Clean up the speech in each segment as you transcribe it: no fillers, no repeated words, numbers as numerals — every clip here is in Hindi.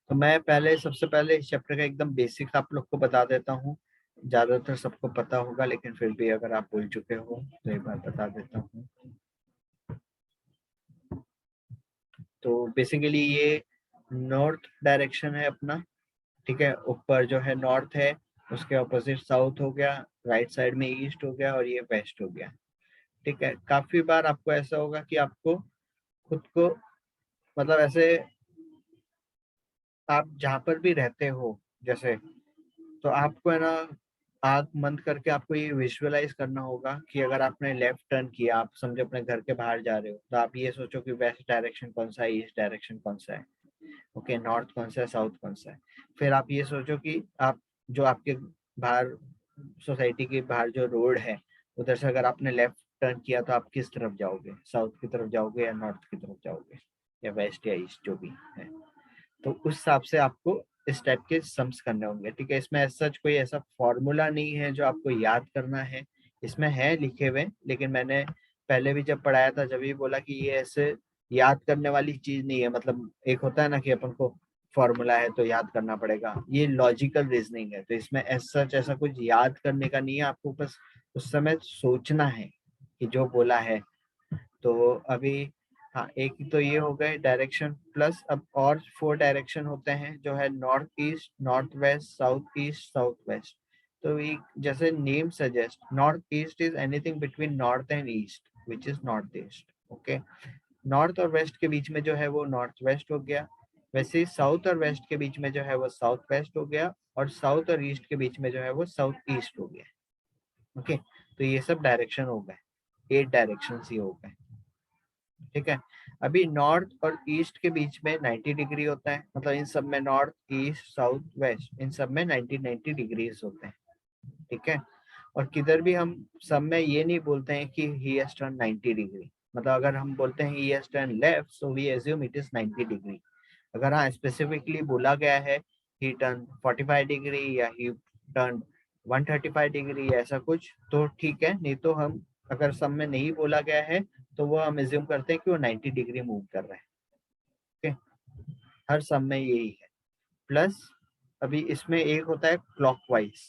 तो मैं पहले सबसे पहले इस चैप्टर का एकदम बेसिक आप लोग को बता देता हूँ। ज्यादातर सबको पता होगा, लेकिन फिर भी अगर आप भूल चुके हो तो एक बार बता देता हूँ। तो बेसिकली ये नॉर्थ डायरेक्शन है अपना, ठीक है। ऊपर जो है नॉर्थ है, उसके ऑपोजिट साउथ हो गया, राइट साइड में ईस्ट हो गया, और ये वेस्ट हो गया, ठीक है। काफी बार आपको ऐसा होगा कि आपको खुद को मतलब ऐसे आप जहाँ पर भी रहते हो जैसे, तो आपको है ना आंख बंद करके आपको ये विजुअलाइज करना होगा कि अगर आपने लेफ्ट टर्न किया, आप समझो अपने घर के बाहर जा रहे हो, तो आप ये सोचो कि वेस्ट डायरेक्शन कौन सा है, ईस्ट डायरेक्शन कौन सा है, ओके, नॉर्थ कौन सा है, साउथ कौन सा है। फिर आप ये सोचो कि आप जो आपके बाहर सोसाइटी के बाहर जो रोड है, उधर से अगर आपने लेफ्ट टर्न किया तो आप किस तरफ जाओगे, साउथ की तरफ जाओगे या नॉर्थ की तरफ जाओगे, या वेस्ट या ईस्ट जो भी है। तो उस हिसाब से आपको इस टाइप के सम्स करने होंगे, ठीक है। इसमें सच कोई ऐसा फॉर्मूला नहीं है जो आपको याद करना है, इसमें है लिखे हुए, लेकिन मैंने पहले भी जब पढ़ाया था जब भी बोला कि ये ऐसे याद करने वाली चीज नहीं है। मतलब एक होता है ना कि अपन को फॉर्मूला है तो याद करना पड़ेगा, ये लॉजिकल रीजनिंग है, तो इसमें सच ऐसा कुछ याद करने का नहीं है, आपको बस उस समय सोचना है कि जो बोला है। तो अभी हाँ, एक तो ये हो गए डायरेक्शन, प्लस अब और 4 डायरेक्शन होते हैं जो है north east, north west, south east, south west. तो ये जैसे name suggest, north east is anything between north and east which is north east, okay. North और वेस्ट के बीच में जो है वो नॉर्थ वेस्ट हो गया। वैसे ही साउथ और वेस्ट के बीच में जो है वो साउथ वेस्ट हो गया, और साउथ और ईस्ट के बीच में जो है वो साउथ ईस्ट हो गया, ओके। तो ये सब डायरेक्शन हो गए, 8 डायरेक्शन ही हो गए, ठीक है। अभी नॉर्थ और ईस्ट के बीच में 90 डिग्री होता है, मतलब इन सब में नॉर्थ ईस्ट साउथ वेस्ट इन सब में 90 डिग्रीज होते हैं, ठीक है। और किधर भी हम सब में ये नहीं बोलते हैं कि ही हैज टर्न 90 डिग्री, मतलब अगर हम बोलते हैं he has turn left so we assume it is 90 degree. अगर हाँ स्पेसिफिकली बोला गया है ही टर्न 45 डिग्री या ही टर्न 135 डिग्री ऐसा कुछ, तो ठीक है, नहीं तो हम अगर सब में नहीं बोला गया है तो वो हम एज्यूम करते हैं कि वो 90 डिग्री मूव कर रहा है, ओके। हर सब में यही है। प्लस अभी इसमें एक होता है क्लॉकवाइज,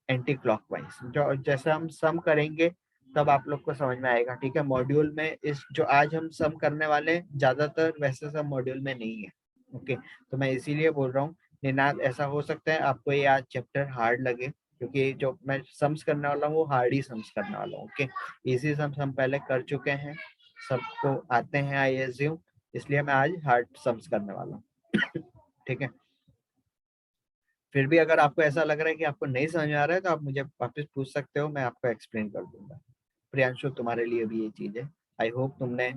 एंटी क्लॉकवाइज, जो जैसे हम सम करेंगे तब आप लोग को समझ में आएगा, ठीक है। मॉड्यूल में इस जो आज हम सम करने वाले हैं ज्यादातर वैसे सब मॉड्यूल में नहीं है, ओके। तो मैं इसीलिए बोल रहा हूँ, निनाद ऐसा हो सकता है आपको ये आज चैप्टर हार्ड लगे, क्योंकि जो मैं सम्स करने वाला हूँ वो हार्ड ही सम्स करने वाला हूँ, ओके। इजी सम्स हम पहले कर चुके हैं, सबको आते हैं आई एज्यूम, इसलिए मैं आज हार्ड सम्स करने वाला हूँ ठीक है। फिर भी अगर आपको ऐसा लग रहा है कि आपको नहीं समझ में आ रहा है तो आप मुझे वापस पूछ सकते हो, मैं आपको एक्सप्लेन कर दूंगा। प्रियांशु तुम्हारे लिए भी ये चीज है, आई होप तुमने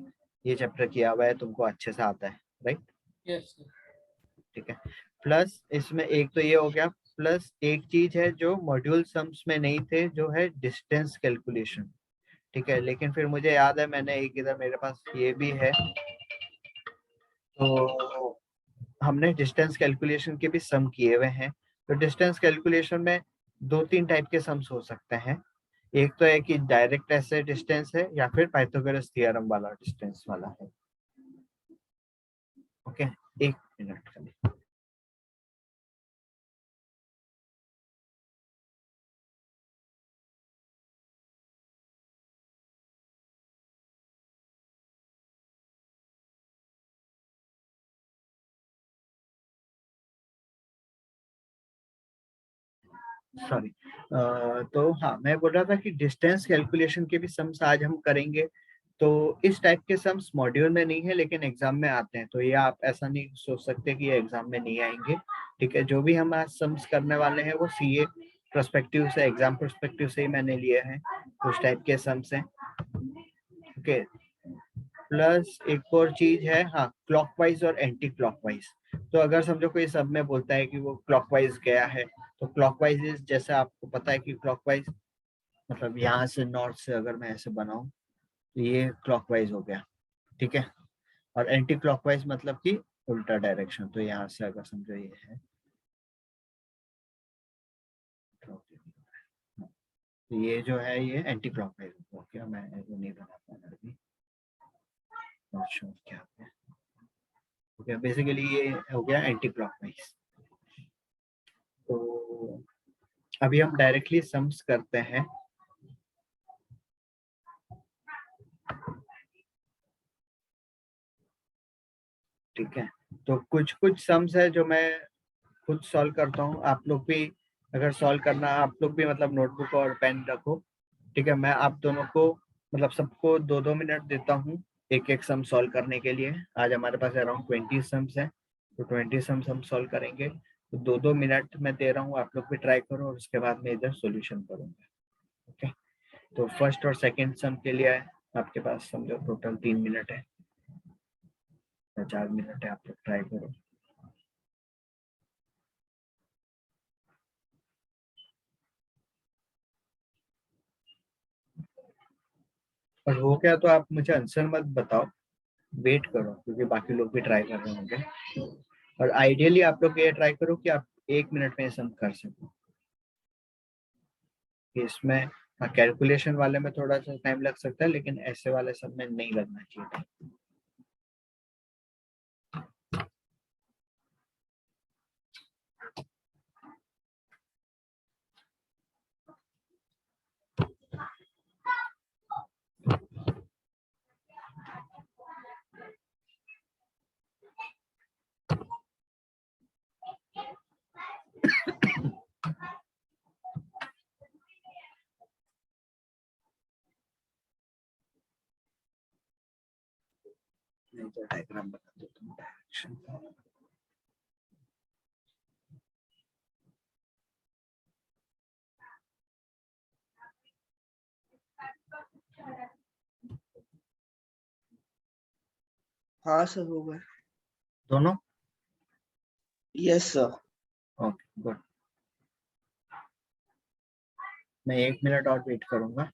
ये चैप्टर किया हुआ है, तुमको अच्छे से आता है, राइट? यस ठीक है। प्लस इसमें एक तो ये हो गया, प्लस एक चीज है जो मॉड्यूल सम्स में नहीं थे, जो है डिस्टेंस कैलकुलेशन, ठीक है। लेकिन फिर मुझे याद है मैंने एक इधर मेरे पास ये भी है, तो हमने डिस्टेंस कैलकुलेशन के भी सम किए हुए हैं। तो डिस्टेंस कैलकुलेशन में 2-3 टाइप के सम्स हो सकते हैं। एक तो है कि डायरेक्ट ऐसे डिस्टेंस है, या फिर पाइथागोरस थ्योरम वाला डिस्टेंस वाला है, ओके। एक मिनट खाली। सॉरी। तो हाँ, मैं बोल रहा था कि डिस्टेंस कैलकुलेशन के भी सम्स आज हम करेंगे। तो इस टाइप के सम्स मॉड्यूल में नहीं है लेकिन एग्जाम में आते हैं, तो ये आप ऐसा नहीं सोच सकते कि ये एग्जाम में नहीं आएंगे, ठीक है। जो भी हम आज सम्स करने वाले हैं वो सीए पर्सपेक्टिव से, एग्जाम पर्सपेक्टिव से ही मैंने लिए हैं, उस टाइप के सम्स हैं, ओके। प्लस एक और चीज है, हाँ, क्लॉकवाइज और एंटी क्लॉकवाइज। तो अगर समझो कोई सब में बोलता है कि वो क्लॉकवाइज गया है, तो क्लॉकवाइज इज, जैसे आपको पता है कि क्लॉकवाइज मतलब यहाँ से नॉर्थ से अगर मैं ऐसे बनाऊं तो ये क्लॉकवाइज हो गया, ठीक है। और एंटी क्लॉकवाइज मतलब कि उल्टा डायरेक्शन, तो यहाँ से अगर समझो ये है, तो ये जो है ये एंटी क्लॉकवाइज हो गया। मैं वो नहीं बना पाया अभी, क्या है, गया, बेसिकली ये हो गया एंटी क्लॉकवाइज। तो अभी हम डायरेक्टली सम्स करते हैं। ठीक है, तो कुछ कुछ सम्स है जो मैं खुद सॉल्व करता हूँ, आप लोग भी अगर सॉल्व करना, आप लोग भी मतलब नोटबुक और पेन रखो। ठीक है, मैं आप दोनों को मतलब सबको 2-2 मिनट देता हूँ एक एक सम सॉल्व करने के लिए। आज हमारे पास अराउंड 20 सम्स हैं, तो 20 सम्स हम सॉल्व करेंगे। तो 2-2 मिनट मैं दे रहा हूँ, आप लोग भी ट्राई करो और उसके बाद मैं इधर सॉल्यूशन करूँगा। ओके, तो फर्स्ट और सेकंड सम के लिए आपके पास समझो टोटल 3 मिनट है या 4 मिनट है, आप लोग ट्राई करो। और हो गया तो आप मुझे आंसर मत बताओ, वेट करो, क्योंकि बाकी लोग भी ट्राई कर रहे होंगे। और आइडियली आप लोग ये ट्राई करो कि आप 1 मिनट में सम कर सको। इसमें कैलकुलेशन वाले में थोड़ा सा टाइम लग सकता है, लेकिन ऐसे वाले सब में नहीं लगना चाहिए। नहीं तो डायग्राम बता दो तुम, डायरेक्शन। हाँ सर, हो गए। दोनों? Yes sir. Okay good. मैं 1 मिनट और वेट करूंगा।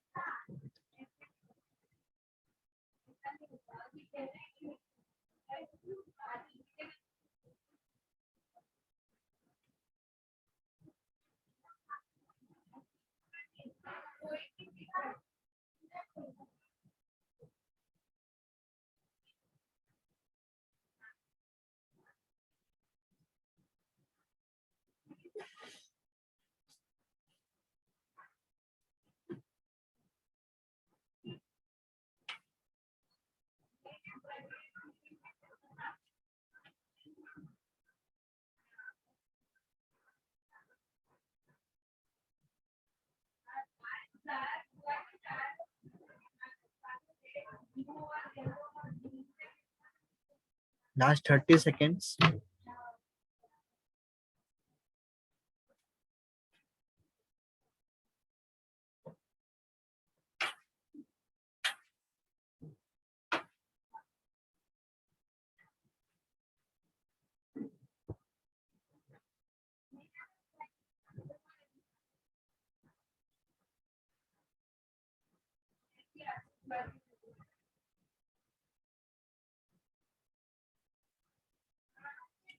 Last 30 seconds.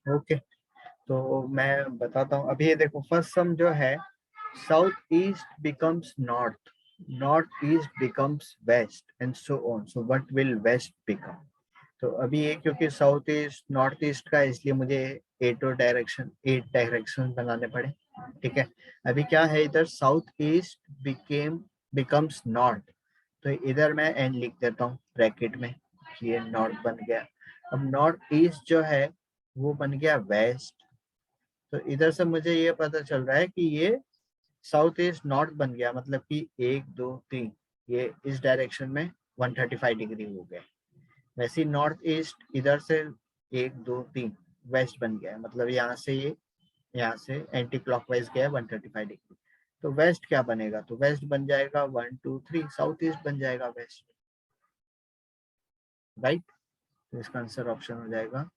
ओके, तो मैं बताता हूँ। अभी ये देखो, फर्स्ट सम जो है, south east becomes north, north east becomes west and so on, so what will west become. तो अभी ये क्योंकि साउथ ईस्ट नॉर्थ ईस्ट का, इसलिए मुझे 8 डायरेक्शन बनाने पड़े। ठीक है, अभी क्या है, इधर साउथ ईस्ट बिकम्स नॉर्थ, तो इधर मैं एन लिख देता हूँ ब्रैकेट में कि ये नॉर्थ बन गया। अब नॉर्थ ईस्ट जो है वो बन गया वेस्ट, तो इधर से मुझे ये पता चल रहा है कि ये साउथ ईस्ट नॉर्थ बन गया, मतलब कि 1 2 3 ये इस डायरेक्शन में 135 डिग्री हो गए। वैसे ही नॉर्थ ईस्ट इधर से 1 2 3 वेस्ट बन गया है, मतलब यहाँ से ये, यहाँ से एंटी क्लॉकवाइज गया 135 डिग्री। तो वेस्ट क्या बनेगा, तो वेस्ट बन जाएगा 1 2 3, साउथ ईस्ट बन जाएगा वेस्ट, राइट। तो इसका आंसर ऑप्शन हो जाएगा,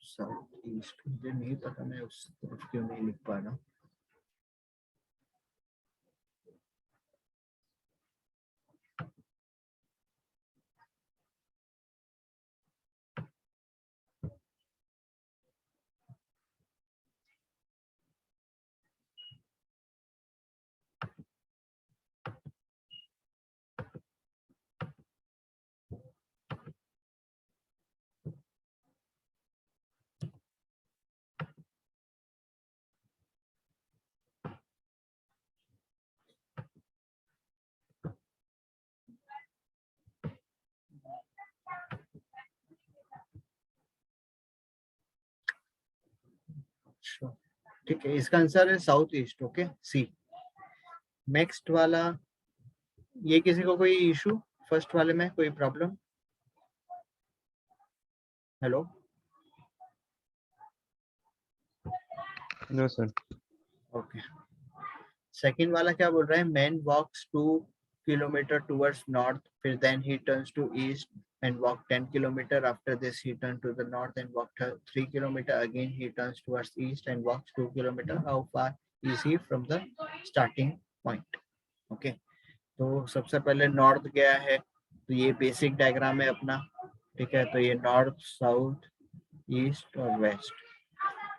साउथ ईस्ट। मुझे नहीं पता, मैं उस तरफ क्यों नहीं लिख पा रहा। ठीक है, इसका आंसर है साउथ ईस्ट। ओके, सी। नेक्स्ट वाला, ये किसी को कोई इशू फर्स्ट वाले में, कोई problem? Hello? No sir. Okay, second वाला क्या बोल रहा है? Man walks 2 kilometre towards north, फिर then he turns to east and walk 10 kilometer. After this he turned to the north and walked 3 kilometer. Again he turns towards east and walks 2 kilometer. How far is he from the starting point? Okay, तो सबसे पहले नॉर्थ गया है, तो ये बेसिक डायग्राम है अपना। ठीक है, तो ये नॉर्थ, साउथ, ईस्ट और वेस्ट।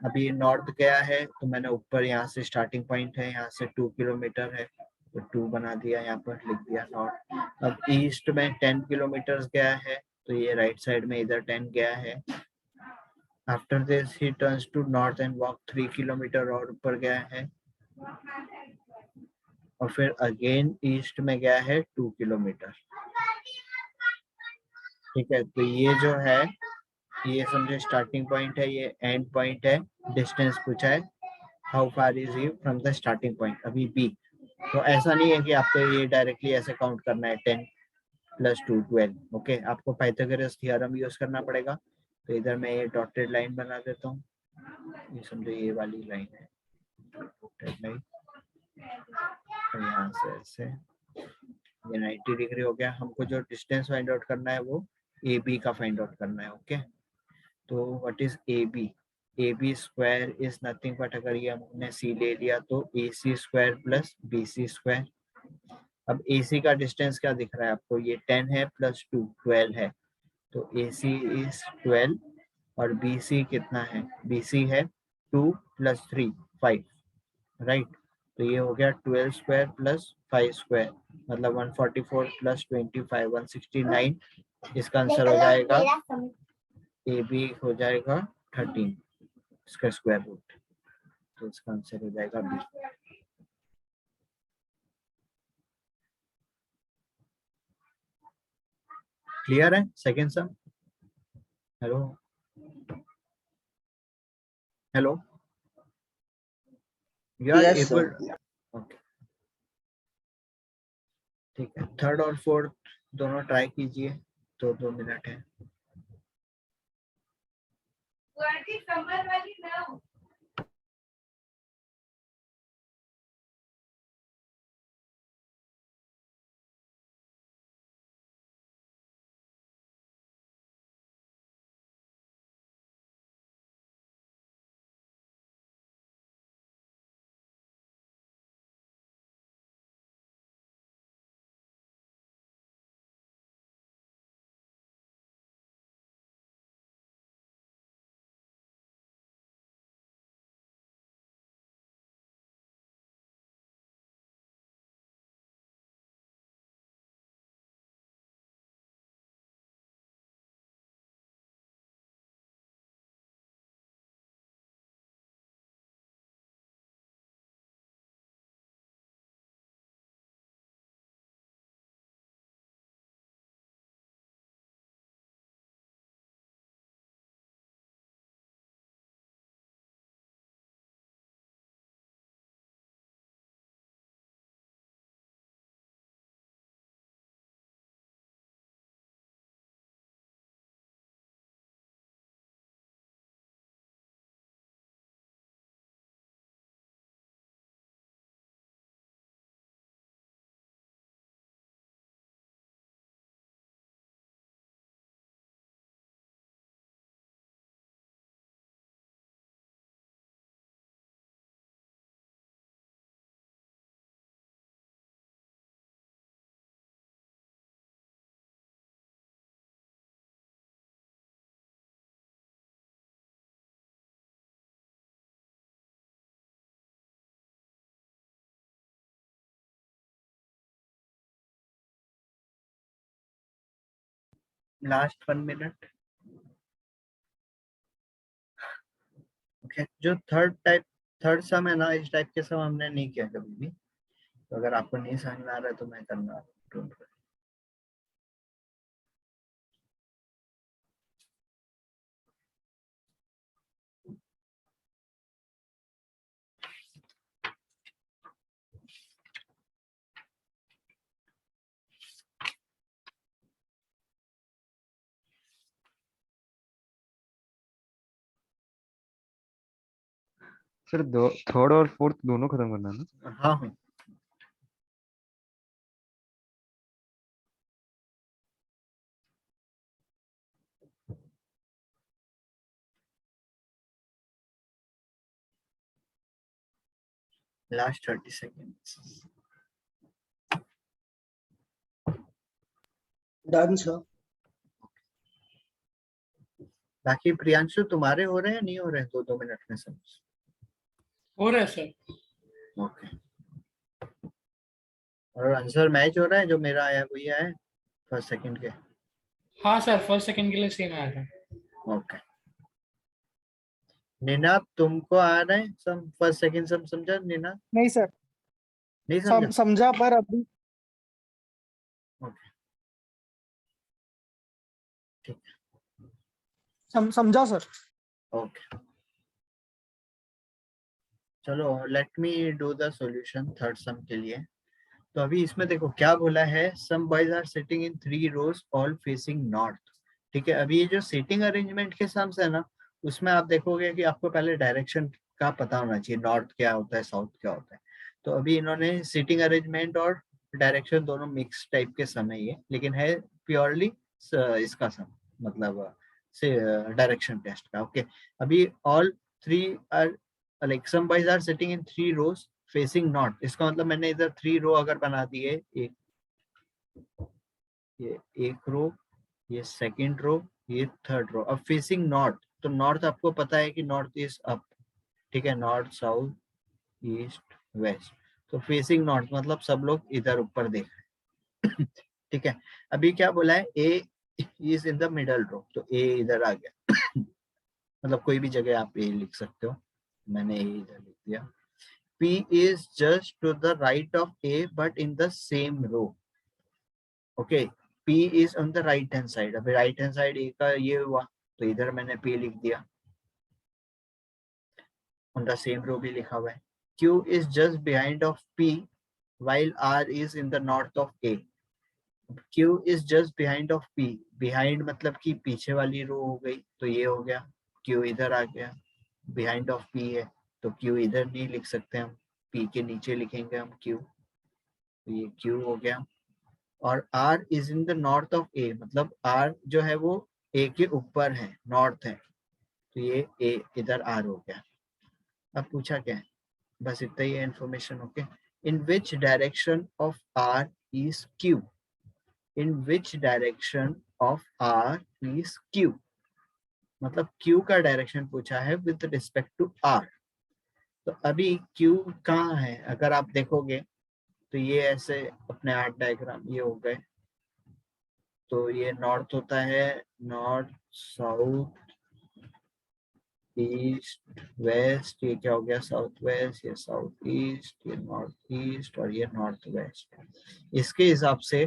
अभी नॉर्थ गया है तो मैंने ऊपर यहाँ से स्टार्टिंग पॉइंट है, यहाँ से 2 किलोमीटर है तो 2 बना दिया, यहाँ पर लिख दिया नॉर्थ। अब ईस्ट में 10 किलोमीटर गया है तो ये राइट साइड में इधर 10 गया है। After this he turns to north and walk 3 kilometre और ऊपर गया है, और फिर अगेन ईस्ट में गया है 2 किलोमीटर। ठीक है, तो ये जो है, ये समझे स्टार्टिंग पॉइंट है, ये एंड पॉइंट है। डिस्टेंस पूछा है, how far is he from the starting point. अभी बी, तो ऐसा नहीं है कि आपको ये डायरेक्टली ऐसे काउंट करना है 10 + 2 12। ओके, आपको पाइथागोरस थ्योरम यूज करना पड़ेगा। तो इधर मैं ये डॉटेड लाइन बना देता हूँ, ये समझो ये वाली लाइन है डॉटेड लाइन, तो यहाँ से ऐसे ये 90 डिग्री हो गया। हमको जो डिस्टेंस फाइंड आउट करना है वो ए बी का फाइंड आउट करना है। ओके, तो what is A B? A B square is nothing but, अगर ये हमने सी ले लिया तो A C square plus B C square. अब ए सी का डिस्टेंस क्या दिख रहा है आपको? ये 10 है प्लस 2 12 है, तो ए सी इज 12, और बी सी कितना है? बी सी है 2 + 3 5, राइट। तो ये हो गया 12 स्क्वायर प्लस 5 स्क्वायर, मतलब 144 + 25 169। इसका आंसर हो जाएगा, ए बी हो जाएगा 13, इसका स्क्वायर रूट, तो इसका आंसर हो जाएगा बी। क्लियर है second sum? Hello? Hello? You are Yes, able? sir. Okay, ठीक है। थर्ड और फोर्थ दोनों ट्राई कीजिए, तो 2 मिनट है। Last 1 minute. ओके, जो थर्ड सम है ना, इस टाइप के सम हमने नहीं किया कभी भी, तो अगर आपको नहीं समझ में आ रहा है तो मैं करना, डोंट वरी। सर दो थर्ड और फोर्थ दोनों खत्म करना है ना? हाँ हाँ लास्ट 30 सेकेंड्स। Done sir. बाकी प्रियांशु तुम्हारे हो रहे हैं नहीं हो रहे हैं 2-2 मिनट में सब? हो रहा है सर। ओके। और आंसर मैच हो रहा है जो मेरा आया वही आया है फर्स्ट सेकंड के? हाँ सर, फर्स्ट सेकंड के लिए सेम आया था। ओके। नीना तुमको आ रहा है सब फर्स्ट सेकंड सब समझा नीना? नहीं सर, नहीं समझा? समझा पर अभी ओके ठीक समझा सर। ओके चलो let me do the solution third sum के लिए। तो अभी इसमें देखो क्या बोला है, some boys are sitting in 3 rows all facing north. ठीक है, अभी ये जो सीटिंग अरेंजमेंट के सम्स है ना, उसमें आप देखोगे कि आपको पहले डायरेक्शन का पता होना चाहिए, नॉर्थ क्या होता है साउथ क्या होता है। तो अभी इन्होंने सीटिंग अरेंजमेंट और डायरेक्शन दोनों मिक्स टाइप के सम है ये, लेकिन है प्योरली इसका सम, मतलब से डायरेक्शन टेस्ट का। ओके, अभी all 3 are like some boys are sitting in 3 rows facing north. इसका मतलब मैंने इधर 3 रो अगर बना दिए, ये एक रो, ये सेकंड रो, ये थर्ड रो, अब फेसिंग नॉर्थ। तो नॉर्थ आपको पता है कि नॉर्थ इज अप, ठीक है, नॉर्थ साउथ ईस्ट वेस्ट। तो फेसिंग नॉर्थ मतलब सब लोग इधर ऊपर देख रहे हैं। ठीक है, अभी क्या बोला है, A is in the middle row, तो ए इधर आ गया। मतलब कोई भी जगह आप ए लिख सकते हो, मैंने ए इधर लिख दिया। P is just to the right of A but in the same row. Okay, P is on the right hand side. अभी right hand side A का ये हुआ, तो इधर मैंने P लिख दिया, on the same row भी लिखा हुआ है। Q is just behind of P while R is in the north of A. Q is just behind of P. Behind मतलब कि पीछे वाली रो हो गई, तो ये हो गया, Q इधर आ गया, behind of P है, तो Q इधर नहीं लिख सकते हम, P के नीचे लिखेंगे हम Q, तो ये Q हो गया। और R is in the north of A, मतलब R जो है वो A के ऊपर है, नॉर्थ है, तो ये A इधर R हो गया। अब पूछा क्या है, बस इतना ही है information. Okay, in which direction of R is Q, in which direction of R is Q, मतलब Q का डायरेक्शन पूछा है विद रिस्पेक्ट टू R। तो अभी Q कहाँ है, अगर आप देखोगे तो ये ऐसे अपने आर्ट डायग्राम ये हो गए, तो ये नॉर्थ होता है, नॉर्थ साउथ ईस्ट वेस्ट, ये क्या हो गया साउथ वेस्ट, ये साउथ ईस्ट, ये नॉर्थ ईस्ट और ये नॉर्थ वेस्ट। इसके हिसाब से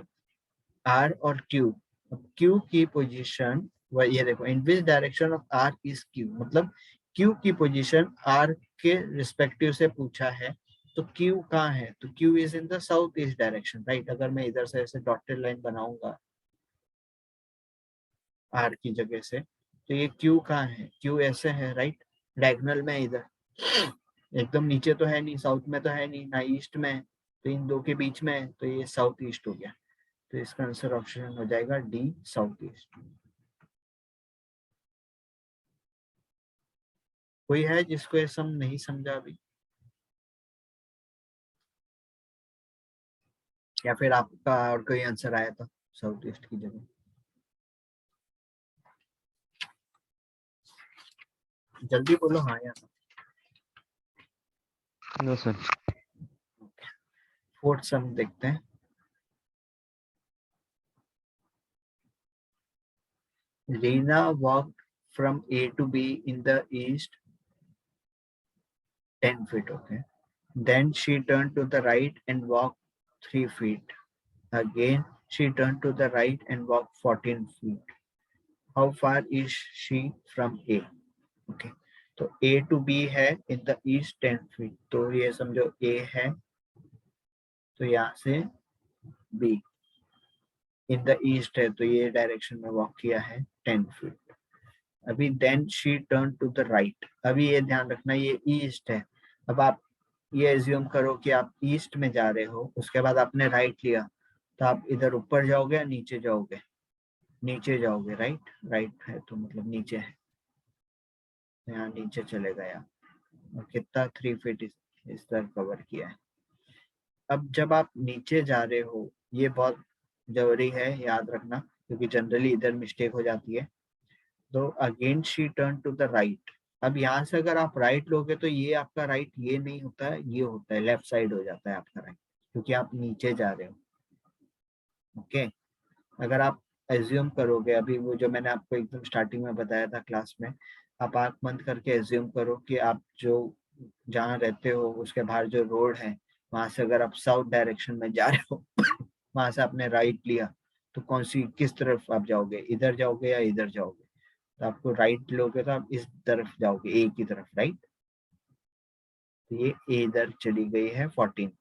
आर और क्यू, क्यू की पोजीशन ये देखो, in which direction of R is Q, मतलब क्यू की पोजीशन आर के रिस्पेक्टिव से पूछा है, तो क्यू कहाँ है, तो Q is in the south east direction, right. अगर मैं इधर से ऐसे डॉटेड लाइन बनाऊंगा आर की जगह से, तो ये क्यू कहाँ है, क्यू ऐसे है, राइट, डायगोनल में इधर, एकदम नीचे तो है नहीं, साउथ में तो है नहीं ना, ईस्ट में है, तो इन दो के बीच में है, तो ये साउथ ईस्ट हो गया। तो इसका आंसर ऑप्शन हो जाएगा डी, साउथ ईस्ट। कोई है जिसको ये सम नहीं समझा अभी, या फिर आपका और कोई आंसर आया था साउथ ईस्ट की जगह? जल्दी बोलो हाँ या ना। No sir. फोर्थ सम देखते हैं। Rina walked from A to B in the east 10 feet, okay. Then she turned to the right and walked 3 feet. Again, she turned to the right and walked 14 feet. How far is she from A? Okay. तो A to B है in the east 10 feet. तो ये समझो A है, तो यहाँ से B in the east है, तो ये डायरेक्शन में वॉक किया है 10 feet. अभी then she turned to the right. अभी ये ध्यान रखना ये ईस्ट है, अब आप ये एज्यूम करो कि आप ईस्ट में जा रहे हो, उसके बाद आपने राइट लिया, तो आप इधर ऊपर जाओगे या नीचे जाओगे? नीचे जाओगे, राइट? राइट है तो मतलब नीचे है, यहाँ नीचे चले गया। और कितना 3 फीट इस तरह कवर किया है। अब जब आप नीचे जा रहे हो, ये बहुत जरूरी है याद रखना, क्योंकि जनरली इधर मिस्टेक हो जाती है। तो again she turn to the right. अब यहाँ से अगर आप राइट लोगे तो ये आपका राइट ये नहीं होता है, ये होता है, लेफ्ट साइड हो जाता है आपका राइट, क्योंकि आप नीचे जा रहे हो। ओके, अगर आप एज्यूम करोगे, अभी वो जो मैंने आपको एकदम स्टार्टिंग में बताया था क्लास में, आप आंख बंद करके एज्यूम करो कि आप जो जहाँ रहते हो उसके बाहर जो रोड है, वहां से अगर आप साउथ डायरेक्शन में जा रहे हो वहां से आपने राइट लिया, तो कौन सी किस तरफ आप जाओगे? इधर जाओगे या इधर जाओगे? तो आपको राइट लोगे तो आप इस तरफ जाओगे, ए की तरफ, राइट? तो ये ए इधर चली गई है 14।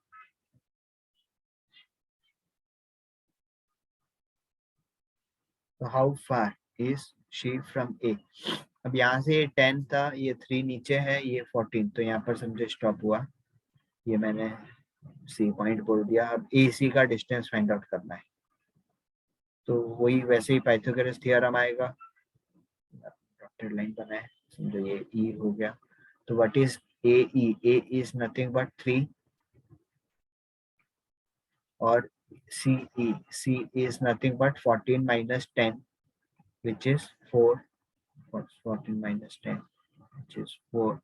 तो how far is she from A? अब यहाँ से ये 10 था, ये 3 नीचे है, ये 14, तो यहाँ पर समझे स्टॉप हुआ। ये मैंने सी पॉइंट बोल दिया। अब ए सी का डिस्टेंस फाइंड आउट करना है, तो वही वैसे ही पाइथागोरस थ्योरम आएगा। डॉटेड लाइन बना है, समझो ये ई हो गया। तो what is A E? A is nothing but 3, और सी is nothing but 14 minus 10, which is 4. What's 14 minus 10, which is 4?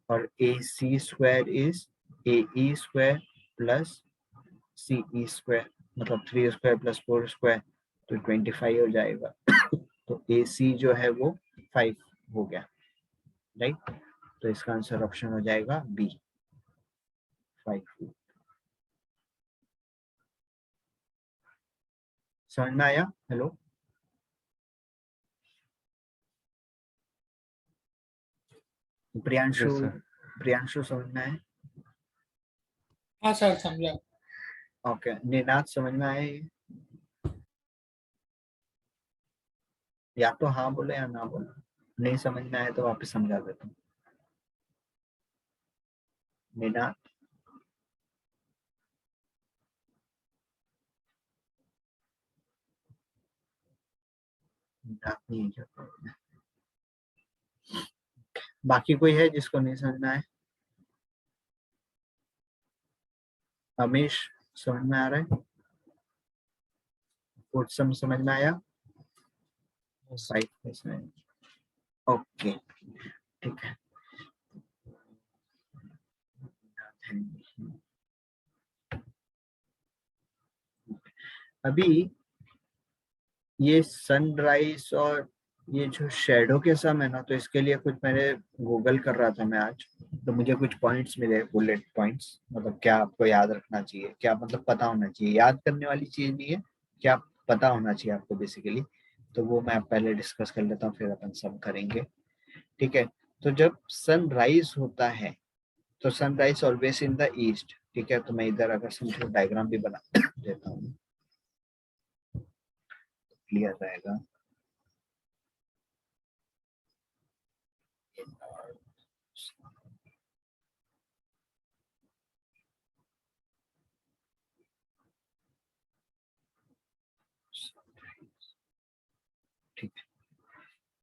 और A C square is A E square plus C E square, मतलब 3 स्क्वायर प्लस 4 स्क्वायर, तो 25 हो जाएगा। तो ए सी जो है वो 5 हो गया, राइट? तो इसका आंसर ऑप्शन हो जाएगा बी, 5। समझ में आया? Hello, Priyanshu? Yes sir. Priyanshu समझ में आया? हाँ सर समझा। ओके, निनाद समझ में आया ये? या तो हाँ बोले या ना बोले। नहीं समझ में आया तो वापस समझा देता हूँ। निनाद? निनाद नहीं है क्या? बाकी कोई है जिसको नहीं समझ में आया? अमीश समझ में आ रहा है? उत्सम समझ में आया? 5%। ओके, ठीक है। अभी ये सनराइज और ये जो शेडो के सम है ना, तो इसके लिए कुछ मैंने गूगल कर रहा था मैं आज, तो मुझे कुछ पॉइंट्स मिले, बुलेट पॉइंट्स। मतलब क्या आपको याद रखना चाहिए, क्या मतलब पता होना चाहिए, याद करने वाली चीज नहीं है, क्या पता होना चाहिए आपको बेसिकली। तो वो मैं पहले डिस्कस कर लेता हूँ, फिर अपन सम करेंगे, ठीक है? तो जब सनराइज होता है तो sunrise always in the east, ठीक है? तो मैं इधर अगर समझो डायग्राम भी बना देता हूँ, क्लियर रहेगा। ठीक है,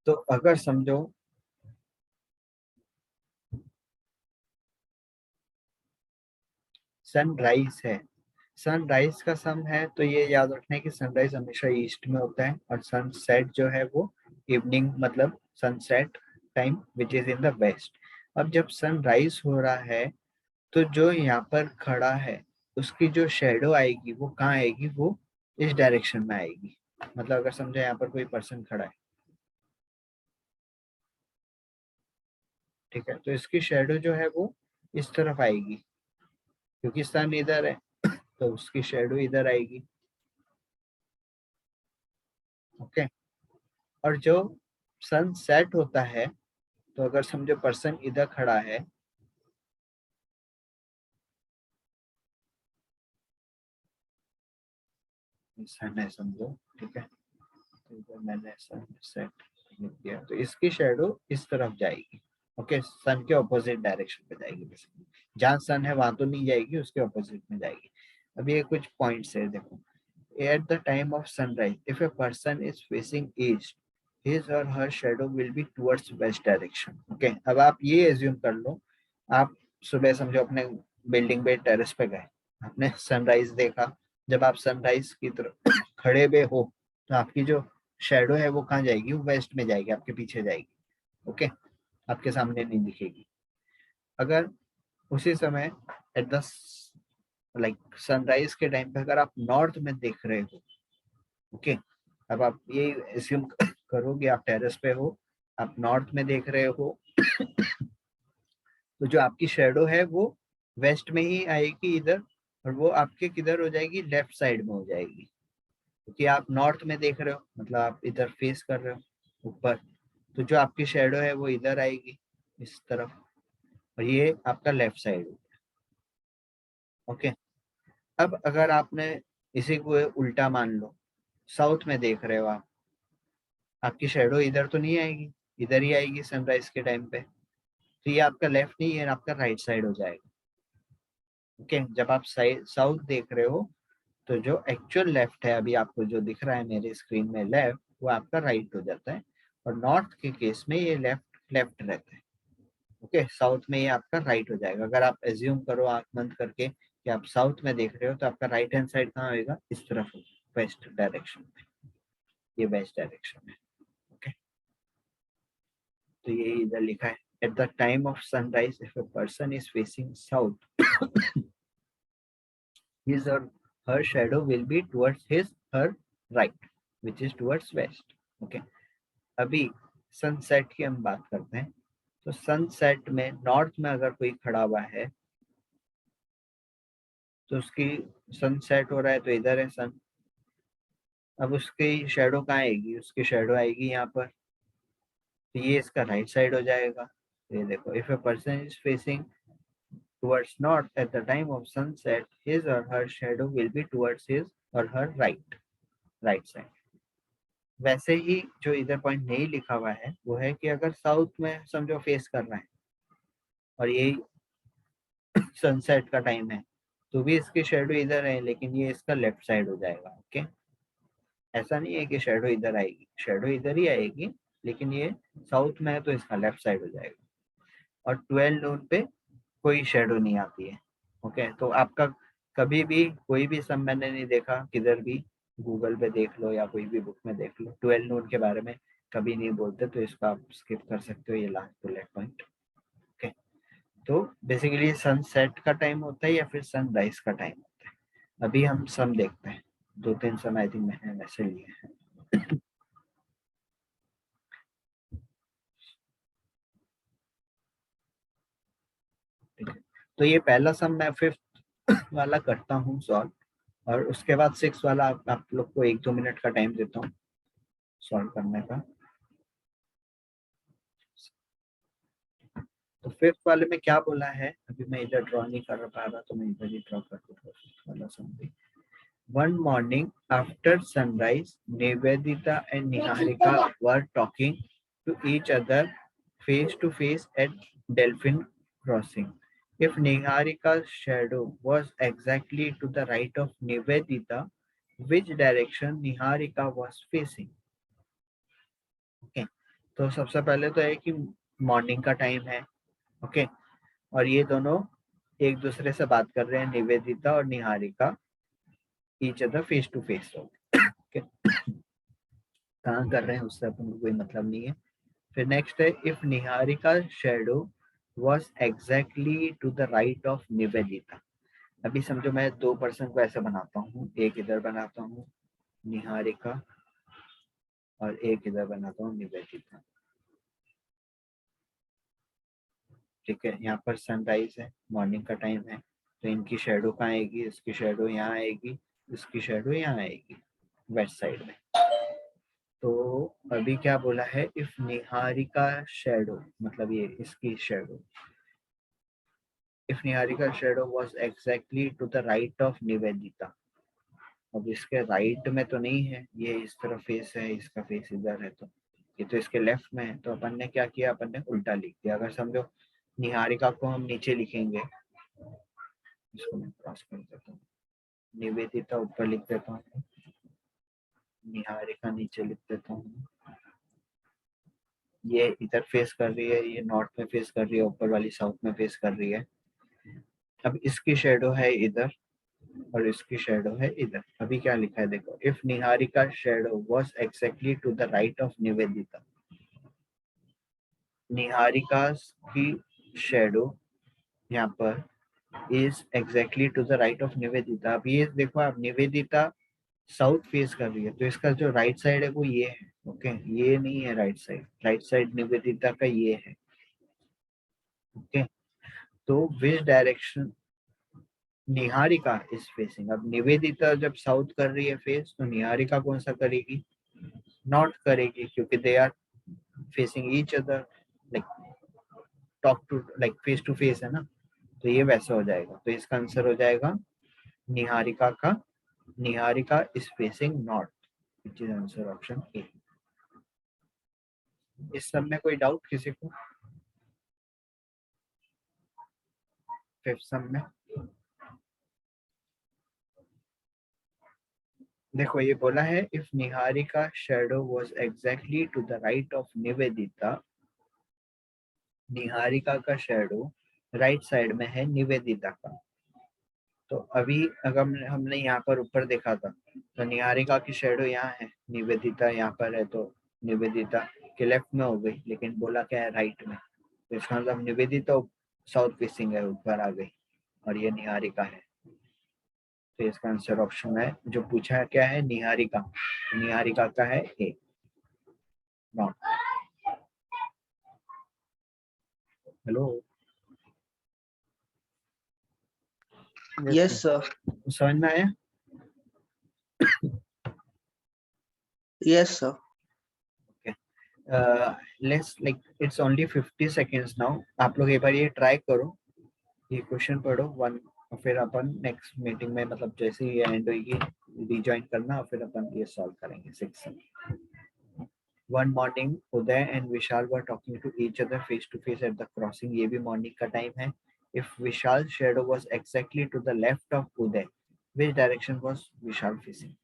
तो अगर समझो सनराइज है, सनराइज का सम है, तो ये याद रखना है कि सनराइज हमेशा ईस्ट में होता है, और सनसेट जो है वो इवनिंग, मतलब sunset time which is in the west. अब जब सनराइज हो रहा है, तो जो यहाँ पर खड़ा है उसकी जो शेडो आएगी वो कहाँ आएगी? वो इस डायरेक्शन में आएगी। मतलब अगर समझो यहाँ पर कोई पर्सन खड़ा है, ठीक है, तो इसकी शेडो जो है वो इस तरफ आएगी, क्योंकि सन इधर है तो उसकी शेडो इधर आएगी। ओके, और जो सन सेट होता है, तो अगर समझो पर्सन इधर खड़ा है, सन है समझो, ठीक है, तो इधर मैंने सन सेट लिख दिया, तो इसकी शेडो इस तरफ जाएगी, ओके, सन के ऑपोजिट डायरेक्शन पे जाएगी बेसिकली, जहाँ सन है वहां तो नहीं जाएगी, उसके ऑपोजिट में जाएगी। अभी ये कुछ पॉइंट्स है, देखो। At the time of sunrise if a person is facing east, his or her shadow will be towards west direction। Okay, अब आप ये एज्यूम कर लो, आप सुबह समझो अपने बिल्डिंग पे टेरेस पे गए, आपने सनराइज देखा, जब आप सनराइज की तरफ खड़े हुए हो तो आपकी जो शेडो है वो कहाँ जाएगी, वो वेस्ट में जाएगी, आपके पीछे जाएगी। ओके, आपके सामने नहीं दिखेगी। अगर उसी समय एट द लाइक सनराइज के टाइम पे अगर आप नॉर्थ में देख रहे हो, ओके, अब आप ये एज्यूम करोगे आप टेरेस पे हो, आप नॉर्थ में देख रहे हो तो जो आपकी शेडो है वो वेस्ट में ही आएगी इधर, और वो आपके किधर हो जाएगी, लेफ्ट साइड में हो जाएगी, क्योंकि आप नॉर्थ में देख रहे हो, मतलब आप इधर फेस कर रहे हो ऊपर, तो जो आपकी शेडो है वो इधर आएगी इस तरफ, और ये आपका लेफ्ट साइड हो। ओके, अब अगर आपने इसी को उल्टा मान लो, साउथ में देख रहे हो आप, आपकी शेडो इधर तो नहीं आएगी, इधर ही आएगी सनराइज के टाइम पे, तो ये आपका लेफ्ट नहीं है, आपका राइट साइड हो जाएगा। ओके, जब आप साउथ देख रहे हो तो जो एक्चुअल लेफ्ट है, अभी आपको जो दिख रहा है मेरे स्क्रीन में लेफ्ट, वो आपका राइट हो जाता है, और नॉर्थ के केस में ये लेफ्ट लेफ्ट रहता है। ओके, साउथ में ये आपका राइट हो जाएगा। अगर आप एज्यूम करो आंख बंद करके कि आप साउथ में देख रहे हो, तो आपका राइट हैंड साइड कहाँ होएगा, इस तरफ होगा, वेस्ट डायरेक्शन में, ये वेस्ट डायरेक्शन में। ओके, तो ये इधर लिखा है, at the time of sunrise if a person is facing south, his or her shadow will be towards his her right, which is towards west। okay, अभी सनसेट की हम बात करते हैं, तो सनसेट में नॉर्थ में अगर कोई खड़ा हुआ है तो उसकी सनसेट हो रहा है तो इधर है सन, अब उसकी शेडो कहाँ आएगी, उसकी शेडो आएगी यहाँ पर, तो ये इसका राइट साइड हो जाएगा। तो ये देखो, if a person is facing towards north at the time of sunset, his or her shadow will be towards his or her right side। वैसे ही जो इधर पॉइंट नहीं लिखा हुआ है वो है कि अगर साउथ में समझो फेस कर रहा है और यही सनसेट का टाइम है, तो भी इसकी शेडो इधर है, लेकिन ये इसका लेफ्ट साइड हो जाएगा। ओके, ऐसा नहीं है कि शेडो इधर आएगी, शेडो इधर ही आएगी, लेकिन ये साउथ में है तो इसका लेफ्ट साइड हो जाएगा। और 12 नून पे कोई शेडो नहीं आती है। ओके, तो आपका कभी भी कोई भी सम मैंने नहीं देखा किधर भी, गूगल पे देख लो या कोई भी बुक में देख लो, 12 नून के बारे में कभी नहीं बोलते, तो इसको आप स्किप कर सकते हो, ये लास्ट बुलेट पॉइंट। ओके, तो बेसिकली सनसेट का टाइम होता है या फिर सनराइज का टाइम होता है। अभी हम सम देखते हैं, 2-3 सम आई थिंक मैंने वैसे लिए हैं। ठीक है, तो ये पहला सम मैं 5th वाला करता हूँ सॉल्व, और उसके बाद 6 वाला आप लोग को 1-2 मिनट का टाइम देता हूँ सॉल्व करने का। तो 5th वाले में क्या बोला है, अभी मैं इधर ड्रॉ नहीं कर पा रहा तो मैं इधर ही ड्रॉ कर दूंगा 5th वाला सम भी। One morning after sunrise, Nivedita and Niharika were talking to each other face to face at Delphin Crossing. If Niharika's shadow was exactly to the right of Nivedita, which direction Niharika was facing? Okay, तो सबसे पहले तो है कि मॉर्निंग का टाइम है। ओके, और ये दोनों एक दूसरे से बात कर रहे हैं, निवेदिता और Niharika, each other face to face. Okay, कहाँ कर रहे हैं उससे अपन को कोई मतलब नहीं है। फिर नेक्स्ट है, if Niharika shadow was exactly to the right of Nivedita. अभी समझो मैं 2 पर्सन को ऐसे बनाता हूँ, एक इधर बनाता हूँ निहारिका और एक इधर बनाता हूँ निवेदिता। ठीक है, यहाँ पर सनराइज है, मॉर्निंग का टाइम है, तो इनकी शेडो कहाँ आएगी, इसकी शेडो यहाँ आएगी, इसकी शेडो यहाँ आएगी वेस्ट साइड में। तो अभी क्या बोला है, इफ निहारिका शेडो, मतलब ये इसकी shadow, if Niharika shadow was exactly to the right of Nivedita. अब इसके राइट में तो नहीं है, ये इस तरफ फेस है, इसका फेस इधर है, तो ये तो इसके लेफ्ट में है, तो अपन ने क्या किया, अपन ने उल्टा लिख दिया। अगर समझो निहारिका को हम नीचे लिखेंगे, इसको मैं क्रॉस कर देता हूँ, निवेदिता ऊपर लिख देता हूँ, निहारिका नीचे लिख देता हूँ। ये इधर फेस कर रही है, ये नॉर्थ में फेस कर रही है, ऊपर वाली साउथ में फेस कर रही है। अब इसकी शेडो है इधर और इसकी शेडो है इधर। अभी क्या लिखा है देखो, if Niharika shadow was exactly to the right of Nivedita, Niharika की शेडो यहाँ पर is exactly to the right of Nivedita. अब ये देखो आप, निवेदिता साउथ फेस कर रही है, तो इसका जो राइट साइड है वो ये है। ओके, ये नहीं है right side, right side Nivedita का ये है। ओके, तो which direction Niharika is facing. अब निवेदिता जब साउथ कर रही है फेस, तो निहारिका कौन सा करेगी, नॉर्थ करेगी, क्योंकि they are facing each other, like talk to, like face to face है ना, तो ये वैसा हो जाएगा। तो इसका आंसर हो जाएगा निहारिका का, Niharika is facing north, which is answer option A. इस सब में कोई डाउट किसी को, फिफ्थ सम में? देखो ये बोला है, if Niharika shadow was exactly to the right of Nivedita, Niharika का शेडो राइट साइड में है निवेदिता का। तो अभी अगर हमने यहाँ पर ऊपर देखा था, तो निहारिका की शेडो यहाँ है, निवेदिता यहाँ पर है, तो निवेदिता के लेफ्ट में हो गई, लेकिन बोला क्या है, राइट में। तो इसका मतलब निवेदिता साउथ फेसिंग है, ऊपर आ गई, और ये निहारिका है। तो इसका आंसर ऑप्शन है, जो पूछा है क्या है, निहारिका, निहारिका का है ए, नॉट। Hello, Yes, sir. समझ में आया? Yes, sir. Let's like it's only 50 seconds now. आप लोग एक बार ये ट्राई करो, ये क्वेश्चन पढ़ो वन, और फिर अपन नेक्स्ट मीटिंग में, मतलब जैसे ही एंड होगी, रिजॉइन करना, और फिर अपन ये सॉल्व करेंगे 6 One morning, Uday and Vishal were talking to each other face to face at the crossing. ये भी morning का time है। If Vishal's shadow was exactly to the left of Uday, which direction was Vishal facing?